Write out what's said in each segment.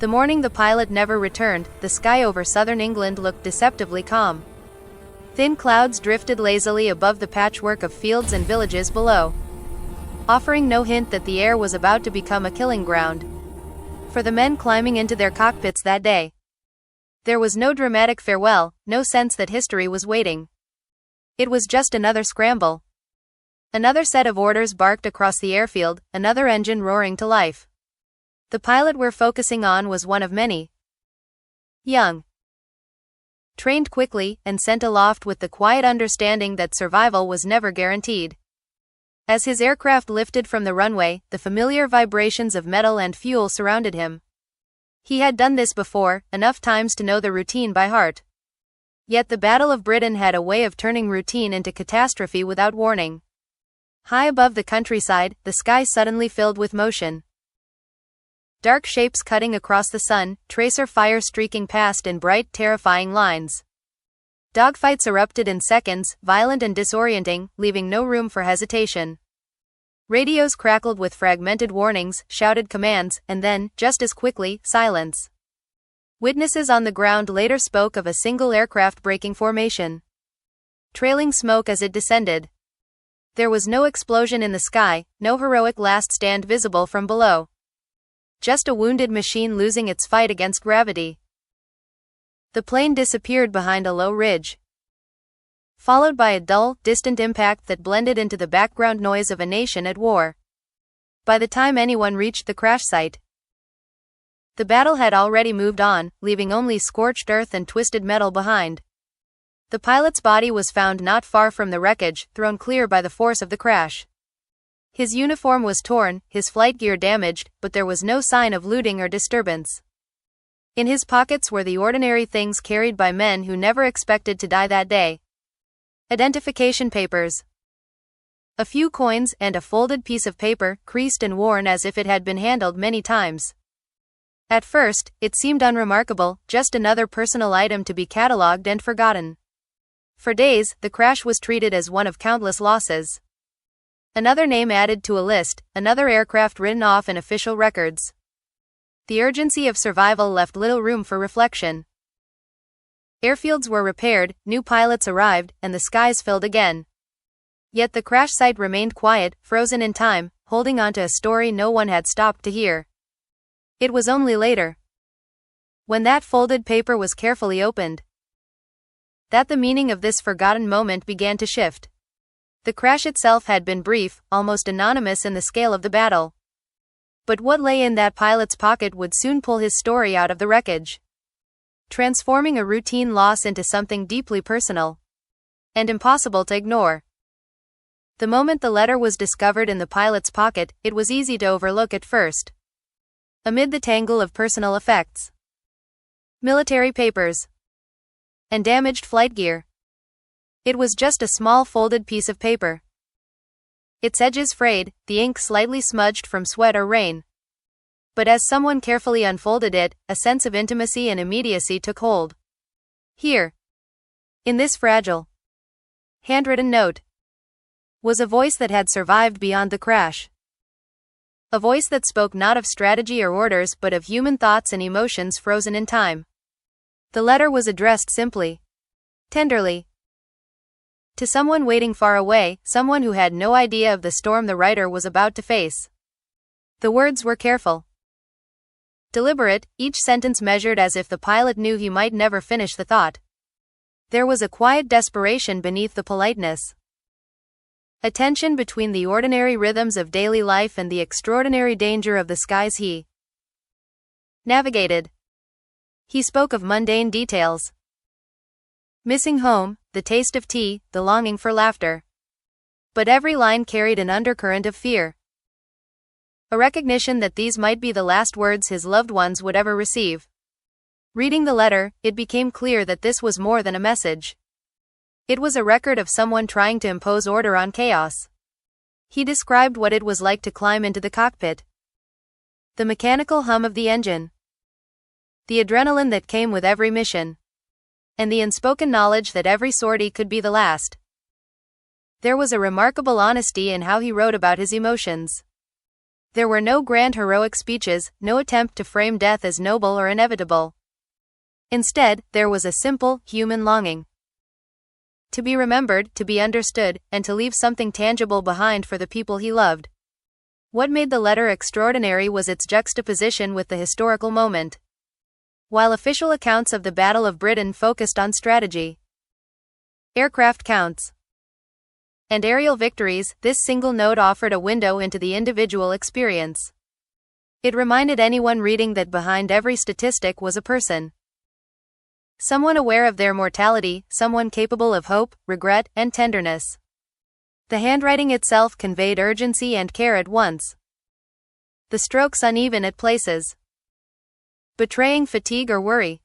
The morning the pilot never returned, the sky over southern England looked deceptively calm. Thin clouds drifted lazily above the patchwork of fields and villages below, offering no hint that the air was about to become a killing ground for the men climbing into their cockpits that day. There was no dramatic farewell, no sense that history was waiting. It was just another scramble. Another set of orders barked across the airfield, another engine roaring to life. The pilot we're focusing on was one of many. Young, trained quickly, and sent aloft with the quiet understanding that survival was never guaranteed. As his aircraft lifted from the runway, the familiar vibrations of metal and fuel surrounded him. He had done this before, enough times to know the routine by heart. Yet the Battle of Britain had a way of turning routine into catastrophe without warning. High above the countryside, the sky suddenly filled with motion. Dark shapes cutting across the sun, tracer fire streaking past in bright, terrifying lines. Dogfights erupted in seconds, violent and disorienting, leaving no room for hesitation. Radios crackled with fragmented warnings, shouted commands, and then, just as quickly, silence. Witnesses on the ground later spoke of a single aircraft breaking formation, trailing smoke as it descended. There was no explosion in the sky, no heroic last stand visible from below. Just a wounded machine losing its fight against gravity. The plane disappeared behind a low ridge, followed by a dull, distant impact that blended into the background noise of a nation at war. By the time anyone reached the crash site, the battle had already moved on, leaving only scorched earth and twisted metal behind. The pilot's body was found not far from the wreckage, thrown clear by the force of the crash. His uniform was torn, his flight gear damaged, but there was no sign of looting or disturbance. In his pockets were the ordinary things carried by men who never expected to die that day. Identification papers, a few coins, and a folded piece of paper, creased and worn as if it had been handled many times. At first, it seemed unremarkable, just another personal item to be catalogued and forgotten. For days, the crash was treated as one of countless losses. Another name added to a list, another aircraft written off in official records. The urgency of survival left little room for reflection. Airfields were repaired, new pilots arrived, and the skies filled again. Yet the crash site remained quiet, frozen in time, holding on to a story no one had stopped to hear. It was only later, when that folded paper was carefully opened, that the meaning of this forgotten moment began to shift. The crash itself had been brief, almost anonymous in the scale of the battle. But what lay in that pilot's pocket would soon pull his story out of the wreckage, transforming a routine loss into something deeply personal and impossible to ignore. The moment the letter was discovered in the pilot's pocket, it was easy to overlook at first. Amid the tangle of personal effects, military papers, and damaged flight gear, it was just a small folded piece of paper. Its edges frayed, the ink slightly smudged from sweat or rain. But as someone carefully unfolded it, a sense of intimacy and immediacy took hold. Here, in this fragile, handwritten note, was a voice that had survived beyond the crash. A voice that spoke not of strategy or orders but of human thoughts and emotions frozen in time. The letter was addressed simply, tenderly, to someone waiting far away, someone who had no idea of the storm the writer was about to face. The words were careful, deliberate, each sentence measured as if the pilot knew he might never finish the thought. There was a quiet desperation beneath the politeness, a tension between the ordinary rhythms of daily life and the extraordinary danger of the skies he navigated. He spoke of mundane details, missing home, the taste of tea, the longing for laughter. But every line carried an undercurrent of fear, a recognition that these might be the last words his loved ones would ever receive. Reading the letter, it became clear that this was more than a message. It was a record of someone trying to impose order on chaos. He described what it was like to climb into the cockpit, the mechanical hum of the engine, the adrenaline that came with every mission, and the unspoken knowledge that every sortie could be the last. There was a remarkable honesty in how he wrote about his emotions. There were no grand heroic speeches, no attempt to frame death as noble or inevitable. Instead, there was a simple, human longing. To be remembered, to be understood, and to leave something tangible behind for the people he loved. What made the letter extraordinary was its juxtaposition with the historical moment. While official accounts of the Battle of Britain focused on strategy, aircraft counts, and aerial victories, this single note offered a window into the individual experience. It reminded anyone reading that behind every statistic was a person. Someone aware of their mortality, someone capable of hope, regret, and tenderness. The handwriting itself conveyed urgency and care at once. The strokes uneven at places, betraying fatigue or worry,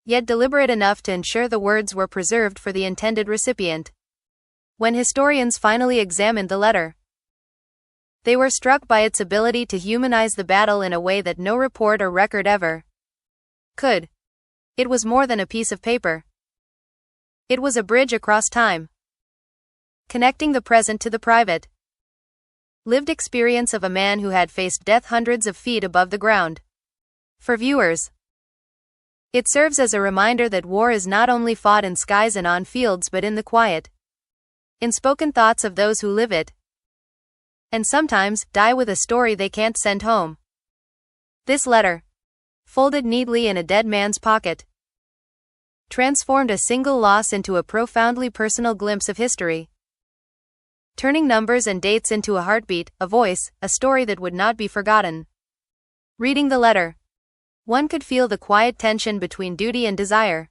yet deliberate enough to ensure the words were preserved for the intended recipient. When historians finally examined the letter, they were struck by its ability to humanize the battle in a way that no report or record ever could. It was more than a piece of paper. It was a bridge across time, connecting the present to the private, lived experience of a man who had faced death hundreds of feet above the ground. For viewers, it serves as a reminder that war is not only fought in skies and on fields but in the quiet, unspoken thoughts of those who live it, and sometimes die with a story they can't send home. This letter, folded neatly in a dead man's pocket, transformed a single loss into a profoundly personal glimpse of history, turning numbers and dates into a heartbeat, a voice, a story that would not be forgotten. Reading the letter, one could feel the quiet tension between duty and desire.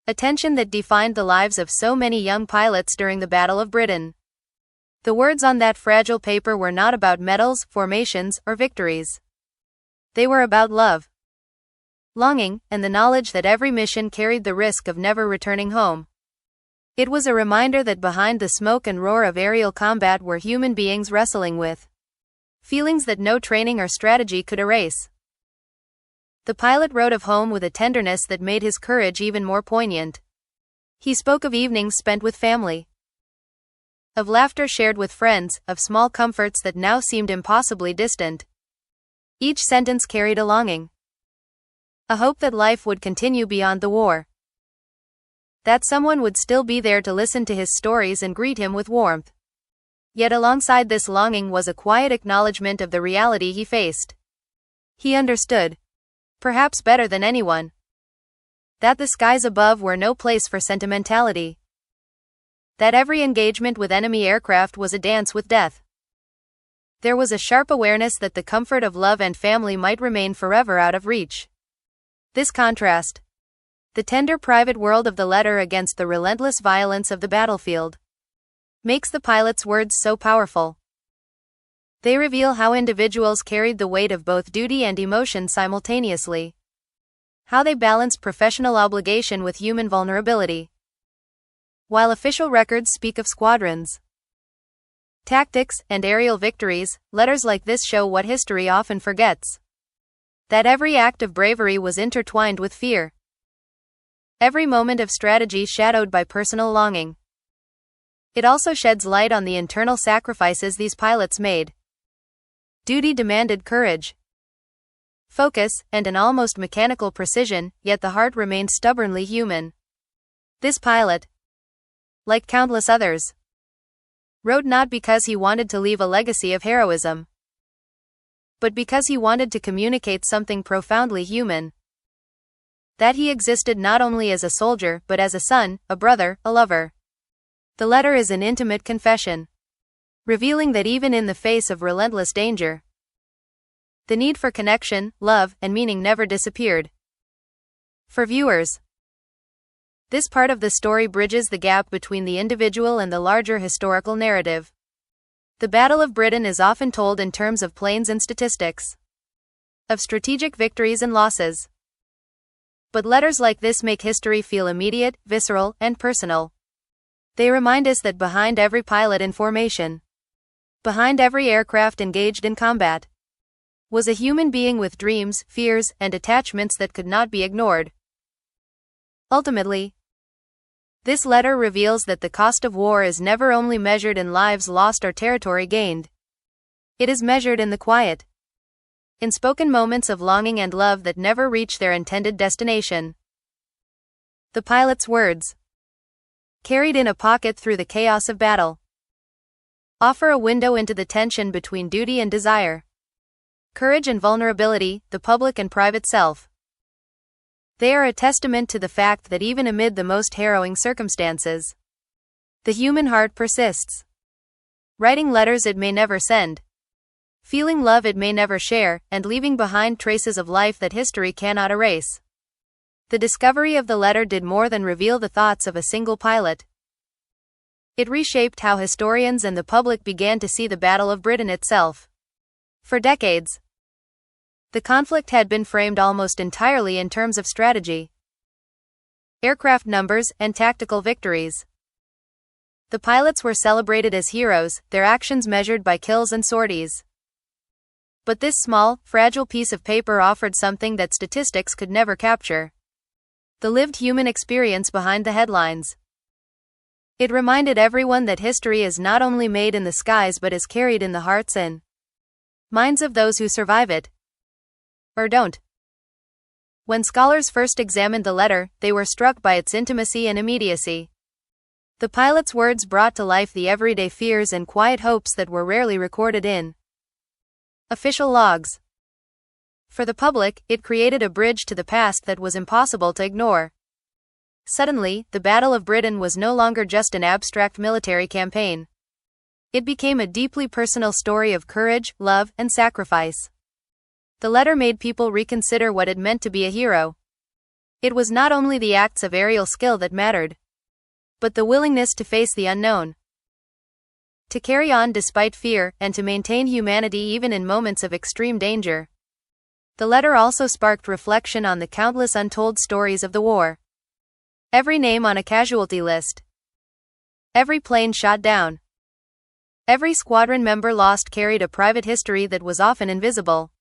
A tension that defined the lives of so many young pilots during the Battle of Britain. The words on that fragile paper were not about medals, formations, or victories. They were about love, longing, and the knowledge that every mission carried the risk of never returning home. It was a reminder that behind the smoke and roar of aerial combat were human beings wrestling with feelings that no training or strategy could erase. The pilot wrote of home with a tenderness that made his courage even more poignant. He spoke of evenings spent with family, of laughter shared with friends, of small comforts that now seemed impossibly distant. Each sentence carried a longing, a hope that life would continue beyond the war, that someone would still be there to listen to his stories and greet him with warmth. Yet alongside this longing was a quiet acknowledgement of the reality he faced. He understood, perhaps better than anyone, that the skies above were no place for sentimentality, that every engagement with enemy aircraft was a dance with death. There was a sharp awareness that the comfort of love and family might remain forever out of reach. This contrast, the tender private world of the letter against the relentless violence of the battlefield, makes the pilot's words so powerful. They reveal how individuals carried the weight of both duty and emotion simultaneously, how they balanced professional obligation with human vulnerability. While official records speak of squadrons, tactics, and aerial victories, letters like this show what history often forgets: that every act of bravery was intertwined with fear, every moment of strategy shadowed by personal longing. It also sheds light on the internal sacrifices these pilots made. Duty demanded courage, focus, and an almost mechanical precision, yet the heart remained stubbornly human. This pilot, like countless others, wrote not because he wanted to leave a legacy of heroism, but because he wanted to communicate something profoundly human. That he existed not only as a soldier but as a son, a brother, a lover. The letter is an intimate confession, revealing that even in the face of relentless danger, the need for connection, love, and meaning never disappeared. For viewers, this part of the story bridges the gap between the individual and the larger historical narrative. The Battle of Britain is often told in terms of planes and statistics, of strategic victories and losses. But letters like this make history feel immediate, visceral, and personal. They remind us that behind every pilot in formation, behind every aircraft engaged in combat, was a human being with dreams, fears, and attachments that could not be ignored. Ultimately, this letter reveals that the cost of war is never only measured in lives lost or territory gained. It is measured in the quiet, unspoken moments of longing and love that never reach their intended destination. The pilot's words, carried in a pocket through the chaos of battle, offer a window into the tension between duty and desire, courage and vulnerability, the public and private self. They are a testament to the fact that even amid the most harrowing circumstances, the human heart persists. Writing letters it may never send, feeling love it may never share, and leaving behind traces of life that history cannot erase. The discovery of the letter did more than reveal the thoughts of a single pilot. It reshaped how historians and the public began to see the Battle of Britain itself. For decades, the conflict had been framed almost entirely in terms of strategy, aircraft numbers, and tactical victories. The pilots were celebrated as heroes, their actions measured by kills and sorties. But this small, fragile piece of paper offered something that statistics could never capture: the lived human experience behind the headlines. It reminded everyone that history is not only made in the skies but is carried in the hearts and minds of those who survive it, or don't. When scholars first examined the letter, they were struck by its intimacy and immediacy. The pilot's words brought to life the everyday fears and quiet hopes that were rarely recorded in official logs. For the public, it created a bridge to the past that was impossible to ignore. Suddenly, the Battle of Britain was no longer just an abstract military campaign. It became a deeply personal story of courage, love, and sacrifice. The letter made people reconsider what it meant to be a hero. It was not only the acts of aerial skill that mattered, but the willingness to face the unknown, to carry on despite fear, and to maintain humanity even in moments of extreme danger. The letter also sparked reflection on the countless untold stories of the war. Every name on a casualty list, every plane shot down, every squadron member lost carried a private history that was often invisible.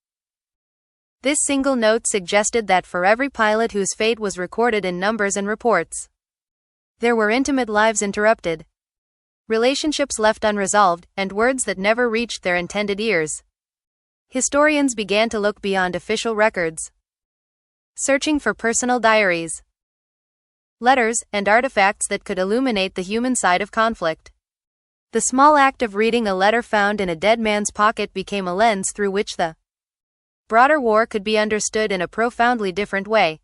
This single note suggested that for every pilot whose fate was recorded in numbers and reports, there were intimate lives interrupted, relationships left unresolved, and words that never reached their intended ears. Historians began to look beyond official records, searching for personal diaries, letters, and artifacts that could illuminate the human side of conflict. The small act of reading a letter found in a dead man's pocket became a lens through which the broader war could be understood in a profoundly different way.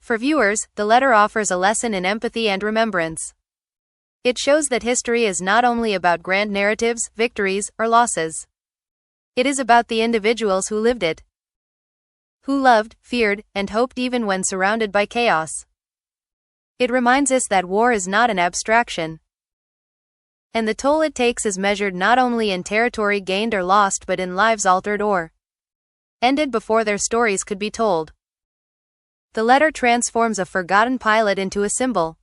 For viewers, the letter offers a lesson in empathy and remembrance. It shows that history is not only about grand narratives, victories, or losses. It is about the individuals who lived it, who loved, feared, and hoped even when surrounded by chaos. It reminds us that war is not an abstraction, and the toll it takes is measured not only in territory gained or lost but in lives altered or ended before their stories could be told. The letter transforms a forgotten pilot into a symbol,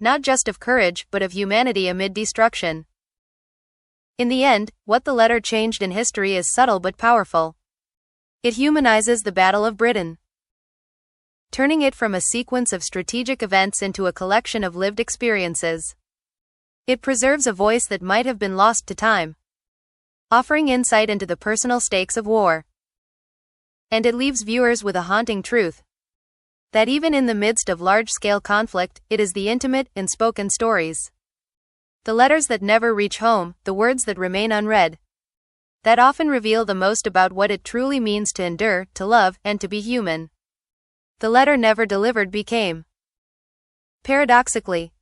not just of courage, but of humanity amid destruction. In the end, what the letter changed in history is subtle but powerful. It humanizes the Battle of Britain, turning it from a sequence of strategic events into a collection of lived experiences. It preserves a voice that might have been lost to time, offering insight into the personal stakes of war. And it leaves viewers with a haunting truth: that even in the midst of large-scale conflict, it is the intimate, unspoken stories, the letters that never reach home, the words that remain unread, that often reveal the most about what it truly means to endure, to love, and to be human. The letter never delivered became, paradoxically,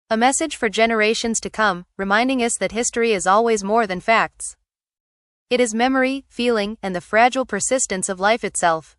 a message for generations to come, reminding us that history is always more than facts. It is memory, feeling, and the fragile persistence of life itself.